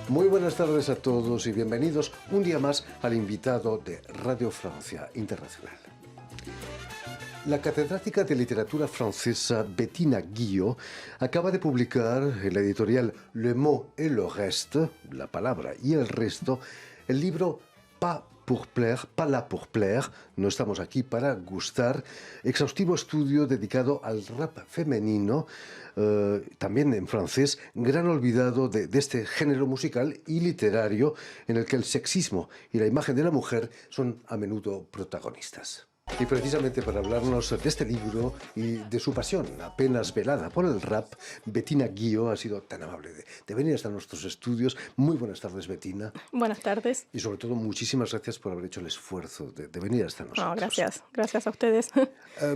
Muy buenas tardes a todos y bienvenidos un día más al invitado de Radio Francia Internacional. La catedrática de literatura francesa Bettina Guillot acaba de publicar en la editorial Le Mot et le Reste, la palabra y el resto, el libro Pas pour plaire, pas là pour plaire, no estamos aquí para gustar, exhaustivo estudio dedicado al rap femenino, también en francés, gran olvidado de este género musical y literario en el que el sexismo y la imagen de la mujer son a menudo protagonistas. Y precisamente para hablarnos de este libro y de su pasión apenas velada por el rap, Bettina Guillot ha sido tan amable de venir hasta nuestros estudios. Muy buenas tardes, Bettina. Buenas tardes. Y sobre todo, muchísimas gracias por haber hecho el esfuerzo de venir hasta nosotros. No, gracias. Gracias a ustedes.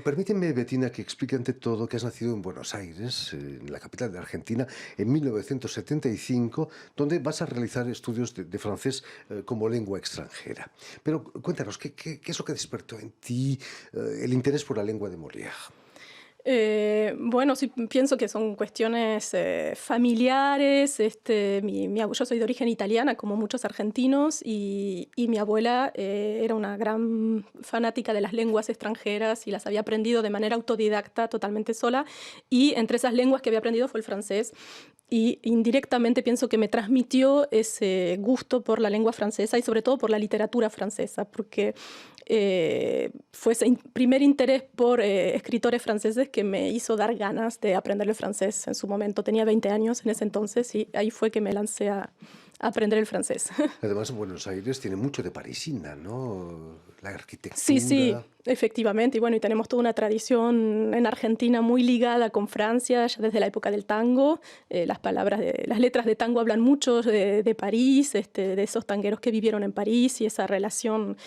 Permíteme, Bettina, que explique ante todo que has nacido en Buenos Aires, en la capital de Argentina, en 1975, donde vas a realizar estudios de francés como lengua extranjera. Pero cuéntanos, ¿qué es lo que despertó en ti el interés por la lengua de Molière? Bueno, sí, pienso que son cuestiones familiares. Yo soy de origen italiana, como muchos argentinos, y mi abuela era una gran fanática de las lenguas extranjeras y las había aprendido de manera autodidacta, totalmente sola. Y entre esas lenguas que había aprendido fue el francés. Y indirectamente pienso que me transmitió ese gusto por la lengua francesa y sobre todo por la literatura francesa, porque fue ese primer interés por escritores franceses que me hizo dar ganas de aprender el francés en su momento. Tenía 20 años en ese entonces y ahí fue que me lancé a aprender el francés. Además, Buenos Aires tiene mucho de parisina, ¿no? La arquitectura. Sí, efectivamente. Y bueno, y tenemos toda una tradición en Argentina muy ligada con Francia, ya desde la época del tango. Las letras de tango hablan mucho de París, de esos tangueros que vivieron en París y esa relación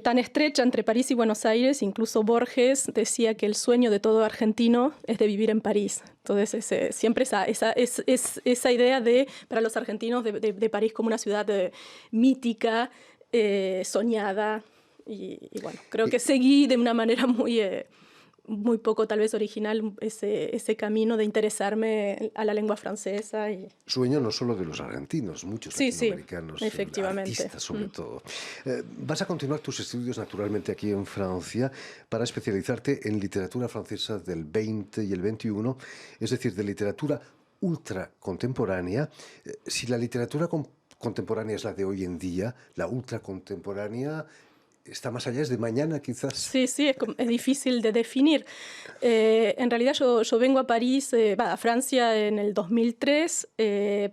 tan estrecha entre París y Buenos Aires. Incluso Borges decía que el sueño de todo argentino es de vivir en París. Entonces, siempre esa idea para los argentinos de París como una ciudad mítica, soñada. Y bueno, creo que seguí de una manera muy poco tal vez original ese camino de interesarme a la lengua francesa. Sueño no solo de los argentinos, muchos latinoamericanos, efectivamente. artistas sobre todo. Vas a continuar tus estudios naturalmente aquí en Francia para especializarte en literatura francesa del 20 y el 21, es decir, de literatura ultra contemporánea. Si la literatura contemporánea es la de hoy en día, la ultra contemporánea está más allá, es de mañana quizás. Sí, es difícil de definir. En realidad yo vengo a París, a Francia en el 2003, ya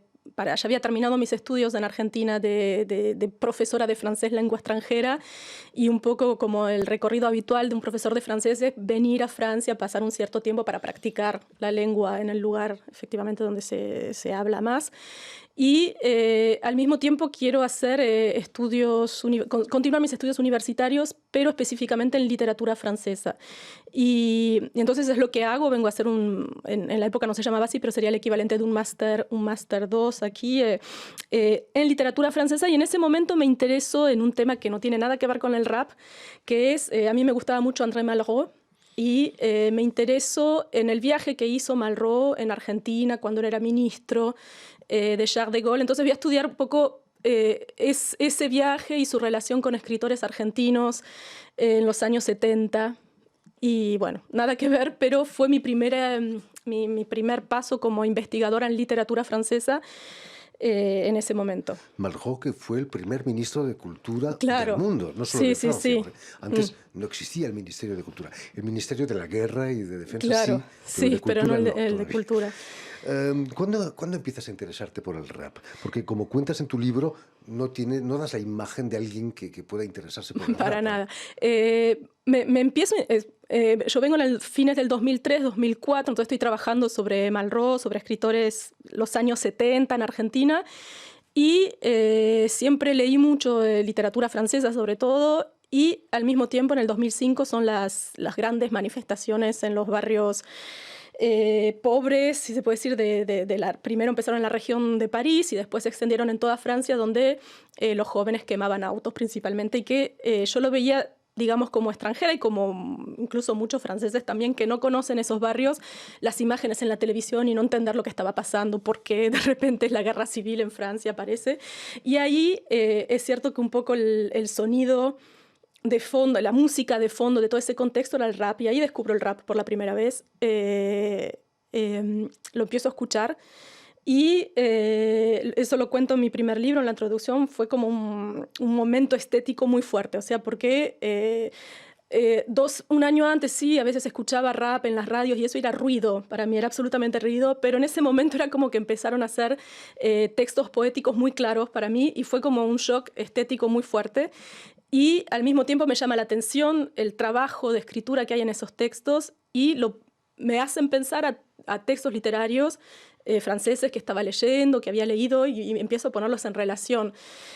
había terminado mis estudios en Argentina de profesora de francés lengua extranjera, y un poco como el recorrido habitual de un profesor de francés es venir a Francia, pasar un cierto tiempo para practicar la lengua en el lugar efectivamente donde se habla más. Y al mismo tiempo quiero hacer continuar mis estudios universitarios, pero específicamente en literatura francesa. Y entonces es lo que hago. Vengo a hacer en la época no se llamaba así, pero sería el equivalente de un máster 2 aquí en literatura francesa. Y en ese momento me intereso en un tema que no tiene nada que ver con el rap, que es, a mí me gustaba mucho André Malraux. Y me interesó en el viaje que hizo Malraux en Argentina cuando él era ministro de Charles de Gaulle. Entonces voy a estudiar un poco ese viaje y su relación con escritores argentinos en los años 70. Y bueno, nada que ver, pero fue mi primer paso como investigadora en literatura francesa en ese momento. Malraux, que fue el primer ministro de Cultura del mundo, no solo de Francia. Sí. Antes no existía el Ministerio de Cultura. El Ministerio de la Guerra y de Defensa claro, sí, pero no el de Cultura. ¿Cuándo empiezas a interesarte por el rap? Porque como cuentas en tu libro, no das la imagen de alguien que pueda interesarse por el rap. Para nada. Yo vengo en el fines del 2003, 2004, entonces estoy trabajando sobre Malraux, sobre escritores los años 70 en Argentina, y siempre leí mucho de literatura francesa sobre todo, y al mismo tiempo en el 2005 son las grandes manifestaciones en los barrios pobres, si se puede decir, primero empezaron en la región de París y después se extendieron en toda Francia, donde los jóvenes quemaban autos principalmente, y que yo lo veía digamos, como extranjera y como incluso muchos franceses también que no conocen esos barrios, las imágenes en la televisión y no entender lo que estaba pasando, por qué de repente la guerra civil en Francia aparece. Y ahí es cierto que un poco el sonido de fondo, la música de fondo de todo ese contexto era el rap, y ahí descubro el rap por la primera vez. Lo empiezo a escuchar. Y eso lo cuento en mi primer libro, en la introducción, fue como un momento estético muy fuerte, o sea, porque un año antes sí, a veces escuchaba rap en las radios y eso era ruido, para mí era absolutamente ruido, pero en ese momento era como que empezaron a hacer textos poéticos muy claros para mí y fue como un shock estético muy fuerte. Y al mismo tiempo me llama la atención el trabajo de escritura que hay en esos textos y me hacen pensar a textos literarios franceses que estaba leyendo, que había leído y empiezo a ponerlos en relación.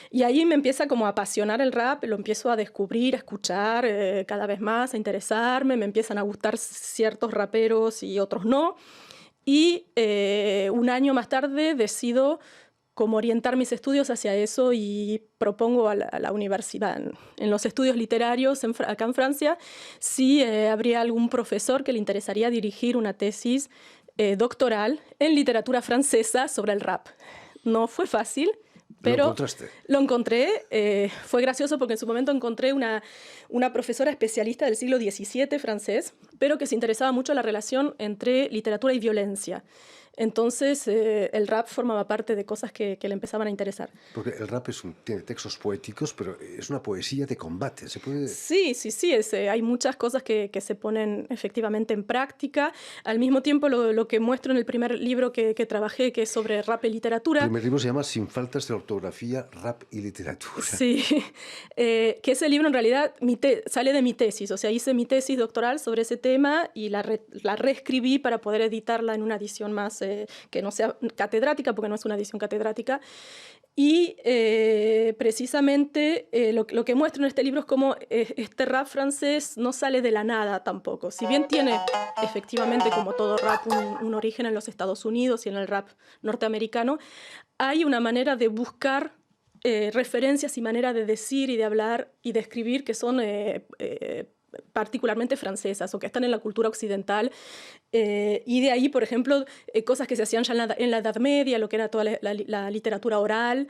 Y ahí me empieza como a apasionar el rap, lo empiezo a descubrir, a escuchar cada vez más, a interesarme, me empiezan a gustar ciertos raperos y otros no. Y un año más tarde decido como orientar mis estudios hacia eso y propongo a la universidad, en los estudios literarios acá en Francia, si habría algún profesor que le interesaría dirigir una tesis doctoral en literatura francesa sobre el rap. No fue fácil, pero lo encontré. Fue gracioso porque en su momento encontré una profesora especialista del siglo XVII francés, pero que se interesaba mucho en la relación entre literatura y violencia. Entonces, el rap formaba parte de cosas que le empezaban a interesar. Porque el rap tiene textos poéticos, pero es una poesía de combate. ¿Se puede...? Sí. Hay muchas cosas que se ponen efectivamente en práctica. Al mismo tiempo, lo que muestro en el primer libro que trabajé, que es sobre rap y literatura... El primer libro se llama Sin faltas de ortografía, rap y literatura. Sí, que ese libro en realidad sale de mi tesis. O sea, hice mi tesis doctoral sobre ese tema y la reescribí para poder editarla en una edición más que no sea catedrática, porque no es una edición catedrática. Y precisamente lo que muestro en este libro es cómo este rap francés no sale de la nada tampoco. Si bien tiene efectivamente, como todo rap, un origen en los Estados Unidos y en el rap norteamericano, hay una manera de buscar referencias y manera de decir y de hablar y de escribir que son particularmente francesas o que están en la cultura occidental. Y de ahí, por ejemplo, cosas que se hacían ya en la Edad Media, lo que era toda la literatura oral,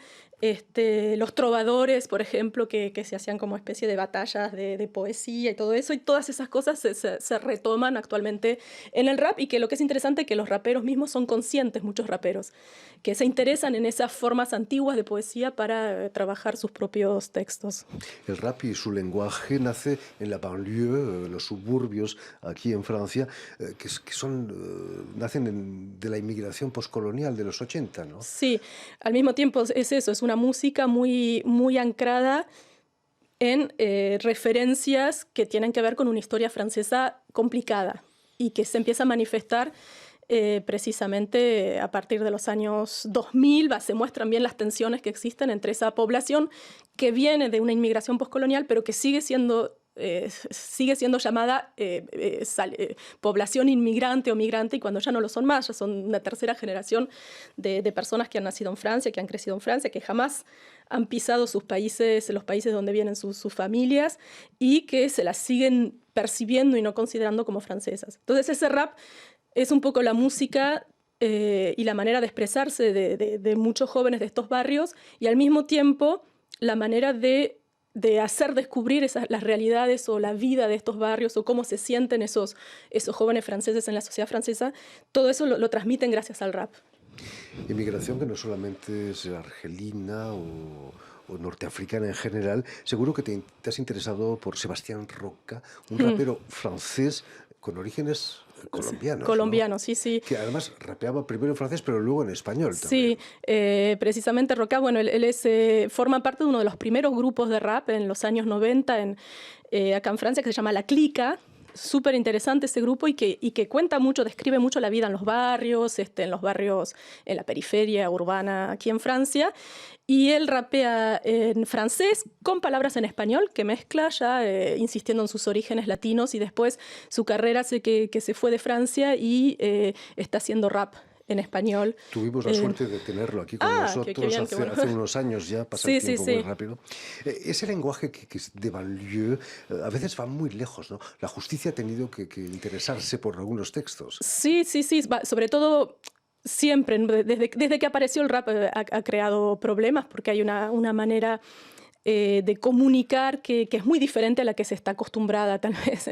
los trovadores, por ejemplo, que se hacían como especie de batallas de poesía y todo eso, y todas esas cosas se retoman actualmente en el rap, y que lo que es interesante es que los raperos mismos son conscientes, muchos raperos, que se interesan en esas formas antiguas de poesía para trabajar sus propios textos. El rap y su lenguaje nace en la banlieue, los suburbios aquí en Francia, que nacen de la inmigración postcolonial de los 80, ¿no? Sí, al mismo tiempo es eso, es una música muy, muy anclada en referencias que tienen que ver con una historia francesa complicada y que se empieza a manifestar precisamente a partir de los años 2000. Se muestran bien las tensiones que existen entre esa población que viene de una inmigración postcolonial, pero que sigue siendo llamada población inmigrante o migrante, y cuando ya no lo son más, ya son una tercera generación de personas que han nacido en Francia, que han crecido en Francia, que jamás han pisado sus países, los países donde vienen sus familias, y que se las siguen percibiendo y no considerando como francesas. Entonces ese rap es un poco la música y la manera de expresarse de muchos jóvenes de estos barrios, y al mismo tiempo la manera de hacer descubrir las realidades o la vida de estos barrios o cómo se sienten esos jóvenes franceses en la sociedad francesa. Todo eso lo transmiten gracias al rap. Inmigración que no solamente es argelina o norteafricana en general. Seguro que te has interesado por Sebastián Roca, un rapero francés con orígenes colombianos. Colombianos, ¿no? Sí. Que además rapeaba primero en francés, pero luego en español también. Sí, precisamente Roca, bueno, él forma parte de uno de los primeros grupos de rap en los años 90 acá en Francia, que se llama La Clica. Súper interesante ese grupo y que cuenta mucho, describe mucho la vida en los barrios, en la periferia urbana aquí en Francia. Y él rapea en francés con palabras en español que mezcla ya insistiendo en sus orígenes latinos, y después su carrera que se fue de Francia y está haciendo rap en español. Tuvimos la suerte de tenerlo aquí con nosotros qué bien, hace unos años ya, pasa el tiempo muy rápido. Ese lenguaje que es de banlieue a veces va muy lejos, ¿no? La justicia ha tenido que interesarse por algunos textos. Sí, sobre todo siempre, desde que apareció el rap ha creado problemas porque hay una manera de comunicar que es muy diferente a la que se está acostumbrada tal vez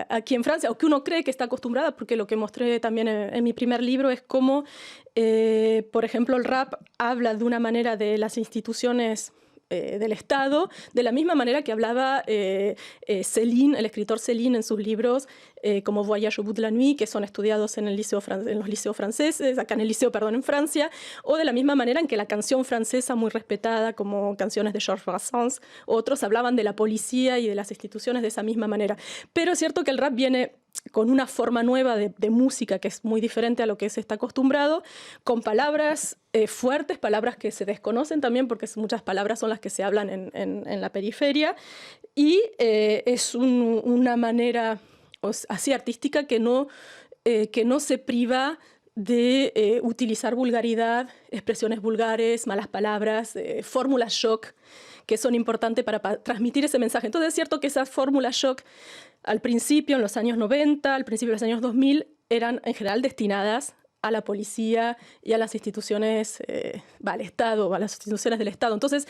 aquí en Francia, o que uno cree que está acostumbrada, porque lo que mostré también en mi primer libro es cómo, por ejemplo, el rap habla de una manera de las instituciones del Estado, de la misma manera que hablaba Céline, el escritor Céline, en sus libros como Voyage au bout de la nuit, que son estudiados en los liceos franceses, acá en el liceo, perdón, en Francia, o de la misma manera en que la canción francesa muy respetada, como canciones de Georges Brassens, otros hablaban de la policía y de las instituciones de esa misma manera. Pero es cierto que el rap viene con una forma nueva de música que es muy diferente a lo que se está acostumbrado, con palabras fuertes, palabras que se desconocen también, porque muchas palabras son las que se hablan en la periferia, y es una manera así artística que no se priva de utilizar vulgaridad, expresiones vulgares, malas palabras, fórmulas shock, que son importantes para transmitir ese mensaje. Entonces es cierto que esas fórmulas shock al principio, en los años 90, al principio de los años 2000, eran en general destinadas a la policía y a las instituciones, al Estado, a las instituciones del Estado. Entonces,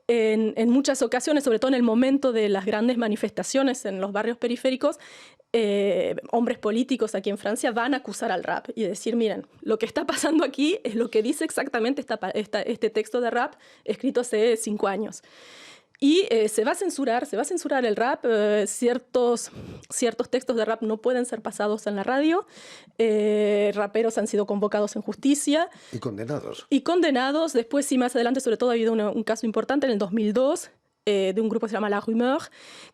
en muchas ocasiones, sobre todo en el momento de las grandes manifestaciones en los barrios periféricos, hombres políticos aquí en Francia van a acusar al rap y decir, miren, lo que está pasando aquí es lo que dice exactamente este texto de rap escrito hace 5 años. Y se va a censurar el rap. Ciertos textos de rap no pueden ser pasados en la radio. Raperos han sido convocados en justicia. Y condenados. Y condenados. Después, sí, más adelante, sobre todo, ha habido un caso importante en el 2002 de un grupo que se llama La Rumeur,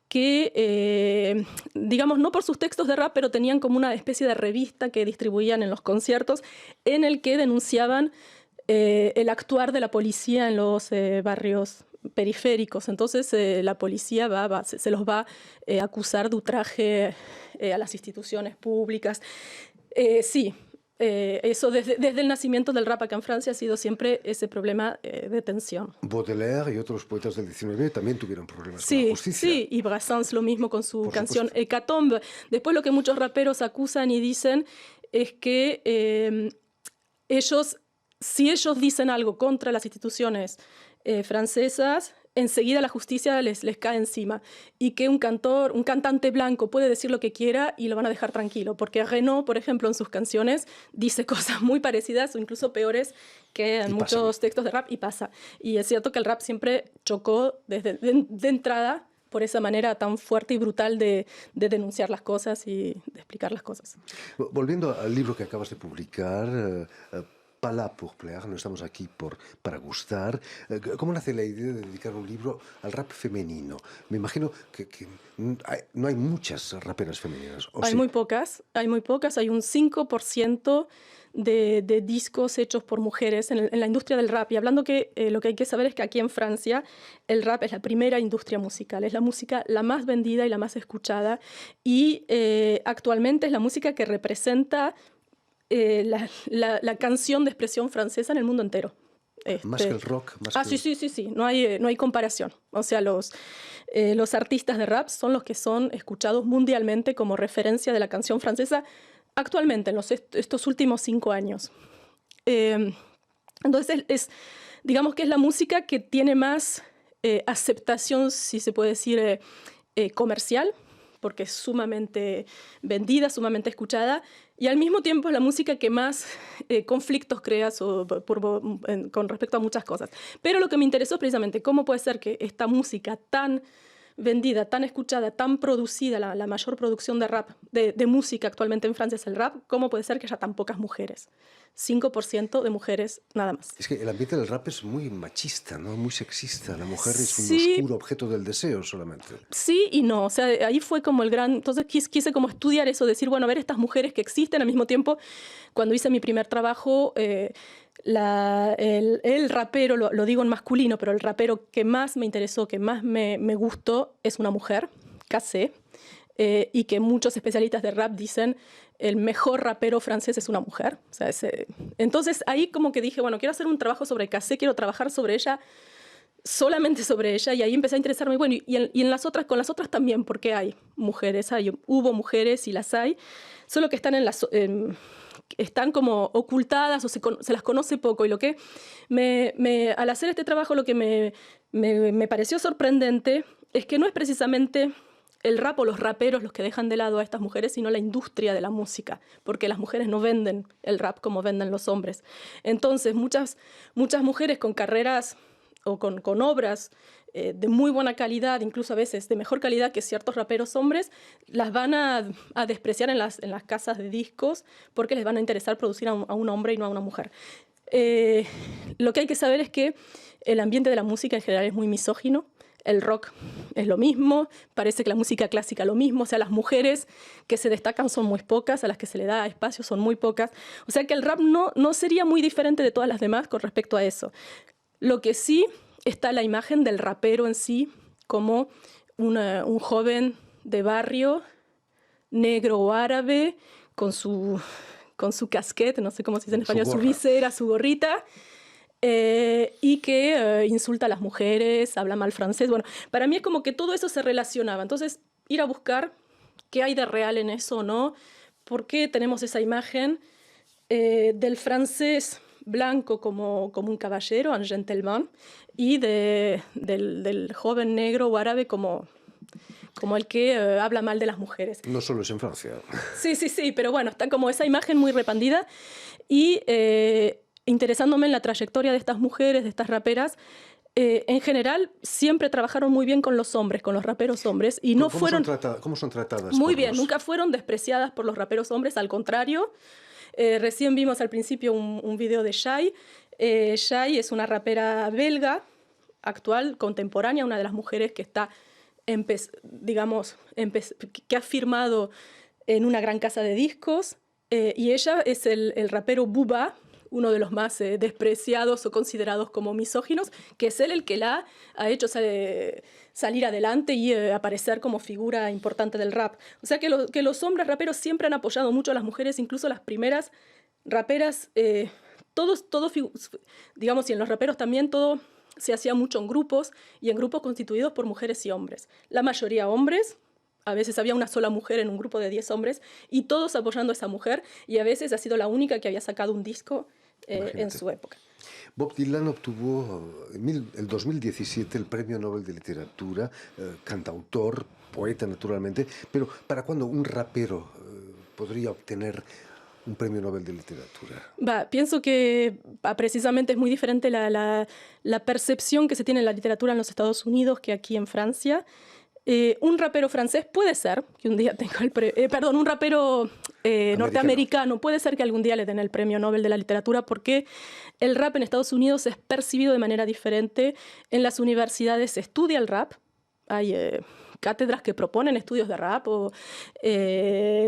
que, digamos, no por sus textos de rap, pero tenían como una especie de revista que distribuían en los conciertos, en el que denunciaban el actuar de la policía en los barrios periféricos. Entonces la policía se los va a acusar de ultraje a las instituciones públicas. Eso desde el nacimiento del rap acá en Francia ha sido siempre ese problema de tensión. Baudelaire y otros poetas del XIX también tuvieron problemas con la justicia. Sí, y Brassens lo mismo con su canción Hécatombe. Después lo que muchos raperos acusan y dicen es que si ellos dicen algo contra las instituciones francesas, enseguida la justicia les cae encima, y que un cantante blanco puede decir lo que quiera y lo van a dejar tranquilo, porque Renaud, por ejemplo, en sus canciones dice cosas muy parecidas o incluso peores que en muchos textos de rap, y pasa. Y es cierto que el rap siempre chocó de entrada por esa manera tan fuerte y brutal de denunciar las cosas y de explicar las cosas. Volviendo al libro que acabas de publicar, Pas là pour plaire, no estamos aquí para gustar. ¿Cómo nace la idea de dedicar un libro al rap femenino? Me imagino que no hay muchas raperas femeninas. Hay muy pocas. Hay un 5% de discos hechos por mujeres en la industria del rap. Y hablando que lo que hay que saber es que aquí en Francia el rap es la primera industria musical. Es la música la más vendida y la más escuchada. Y actualmente es la música que representa la canción de expresión francesa en el mundo entero. Más que el rock. Sí. No hay comparación. O sea, los artistas de rap son los que son escuchados mundialmente como referencia de la canción francesa actualmente, en estos últimos 5 años. Entonces, digamos que es la música que tiene más aceptación, si se puede decir, comercial, porque es sumamente vendida, sumamente escuchada, y al mismo tiempo es la música que más conflictos crea con respecto a muchas cosas. Pero lo que me interesó es precisamente cómo puede ser que esta música tan vendida, tan escuchada, tan producida, la mayor producción de rap, de música actualmente en Francia es el rap, ¿cómo puede ser que haya tan pocas mujeres? 5% de mujeres nada más. Es que el ambiente del rap es muy machista, ¿no? Muy sexista. La mujer es un oscuro objeto del deseo solamente. Sí y no. O sea, ahí fue como el gran... Entonces quise como estudiar eso, decir, bueno, a ver estas mujeres que existen al mismo tiempo. Cuando hice mi primer trabajo, el rapero, lo digo en masculino, pero el rapero que más me interesó, que más me gustó, es una mujer, Kassé. y que muchos especialistas de rap dicen el mejor rapero francés es una mujer. O sea, entonces ahí como que dije, bueno, quiero hacer un trabajo sobre Cassé, quiero trabajar sobre ella, solamente sobre ella, y ahí empecé a interesarme. Bueno, y en las otras, con las otras también, porque hay mujeres, hubo mujeres y las hay, solo que están están como ocultadas o se las conoce poco. Y lo que al hacer este trabajo, lo que me pareció sorprendente es que no es precisamente el rap o los raperos los que dejan de lado a estas mujeres, sino la industria de la música, porque las mujeres no venden el rap como venden los hombres. Entonces, muchas mujeres con carreras o con obras de muy buena calidad, incluso a veces de mejor calidad que ciertos raperos hombres, las van a despreciar en las casas de discos porque les van a interesar producir a un hombre y no a una mujer. Lo que hay que saber es que el ambiente de la música en general es muy misógino. El rock es lo mismo, parece que la música clásica lo mismo, o sea, las mujeres que se destacan son muy pocas, a las que se le da espacio son muy pocas, o sea que el rap no sería muy diferente de todas las demás con respecto a eso. Lo que sí está la imagen del rapero en sí como un joven de barrio, negro o árabe, con su casquete, no sé cómo se dice en español, su visera, su gorrita, y que insulta a las mujeres, habla mal francés. Bueno, para mí es como que todo eso se relacionaba. Entonces, ir a buscar qué hay de real en eso o no, por qué tenemos esa imagen del francés blanco como un caballero, un gentleman, y del joven negro o árabe como el que habla mal de las mujeres. No solo es en Francia. Sí, pero bueno, está como esa imagen muy repandida. Y interesándome en la trayectoria de estas mujeres, de estas raperas, en general siempre trabajaron muy bien con los hombres, con los raperos hombres. Y no fueron... ¿Cómo son tratadas? Muy bien, nunca fueron despreciadas por los raperos hombres, al contrario. Recién vimos al principio un video de Shai. Shai es una rapera belga, actual, contemporánea, una de las mujeres que está, que ha firmado en una gran casa de discos. Y ella es el rapero Booba, uno de los más despreciados o considerados como misóginos, que es él el que la ha hecho salir adelante y aparecer como figura importante del rap. O sea que los hombres raperos siempre han apoyado mucho a las mujeres, incluso las primeras raperas, digamos, y en los raperos también todo se hacía mucho en grupos, y en grupos constituidos por mujeres y hombres. La mayoría hombres. A veces había una sola mujer en un grupo de 10 hombres y todos apoyando a esa mujer, y a veces ha sido la única que había sacado un disco en su época. Bob Dylan obtuvo en el 2017 el Premio Nobel de Literatura, cantautor, poeta naturalmente, pero ¿para cuándo un rapero podría obtener un Premio Nobel de Literatura? Pienso que precisamente es muy diferente la percepción que se tiene en la literatura en los Estados Unidos que aquí en Francia. Un rapero francés puede ser que un día tenga un rapero norteamericano puede ser que algún día le den el Premio Nobel de la Literatura, porque el rap en Estados Unidos es percibido de manera diferente. En las universidades se estudia el rap, hay cátedras que proponen estudios de rap o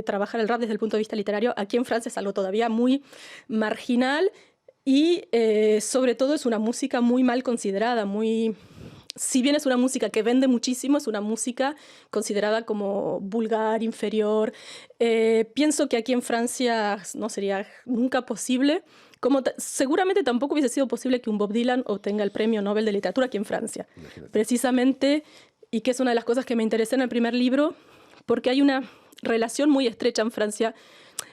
trabajar el rap desde el punto de vista literario. Aquí en Francia es algo todavía muy marginal y sobre todo es una música muy mal considerada, si bien es una música que vende muchísimo, es una música considerada como vulgar, inferior. Pienso que aquí en Francia no sería nunca posible, seguramente tampoco hubiese sido posible que un Bob Dylan obtenga el Premio Nobel de Literatura aquí en Francia. Imagínate. Precisamente, y que es una de las cosas que me interesó en el primer libro, porque hay una relación muy estrecha en Francia,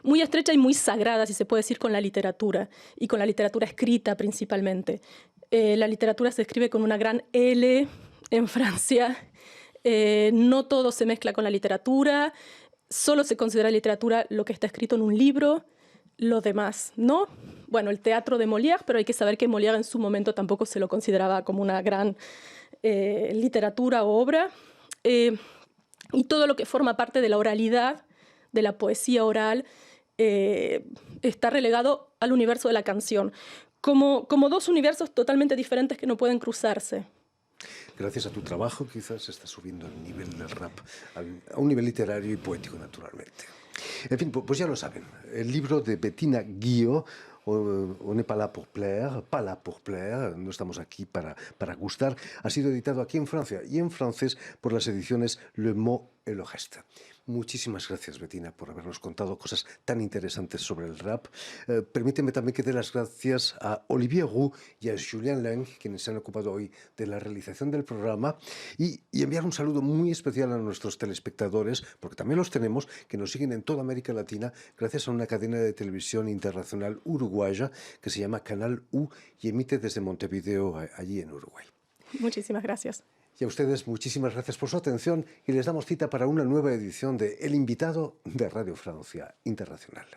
muy estrecha y muy sagrada, si se puede decir, con la literatura, y con la literatura escrita principalmente. La literatura se escribe con una gran L en Francia. No todo se mezcla con la literatura. Solo se considera literatura lo que está escrito en un libro. Lo demás, ¿no? Bueno, el teatro de Molière, pero hay que saber que Molière en su momento tampoco se lo consideraba como una gran literatura o obra. Y todo lo que forma parte de la oralidad, de la poesía oral, está relegado al universo de la canción. Como dos universos totalmente diferentes que no pueden cruzarse. Gracias a tu trabajo quizás estás subiendo el nivel del rap a un nivel literario y poético, naturalmente. En fin, pues ya lo saben, el libro de Bettina Guillot, On n'est pas là pour plaire, pas là pour plaire, no estamos aquí para gustar, ha sido editado aquí en Francia y en francés por las ediciones Le Mot et le Geste. Muchísimas gracias, Bettina, por habernos contado cosas tan interesantes sobre el rap. Permíteme también que dé las gracias a Olivier Roux y a Julien Lang, quienes se han ocupado hoy de la realización del programa, y enviar un saludo muy especial a nuestros telespectadores, porque también los tenemos, que nos siguen en toda América Latina, gracias a una cadena de televisión internacional uruguaya que se llama Canal U y emite desde Montevideo, allí en Uruguay. Muchísimas gracias. Y a ustedes muchísimas gracias por su atención y les damos cita para una nueva edición de El Invitado de Radio Francia Internacional.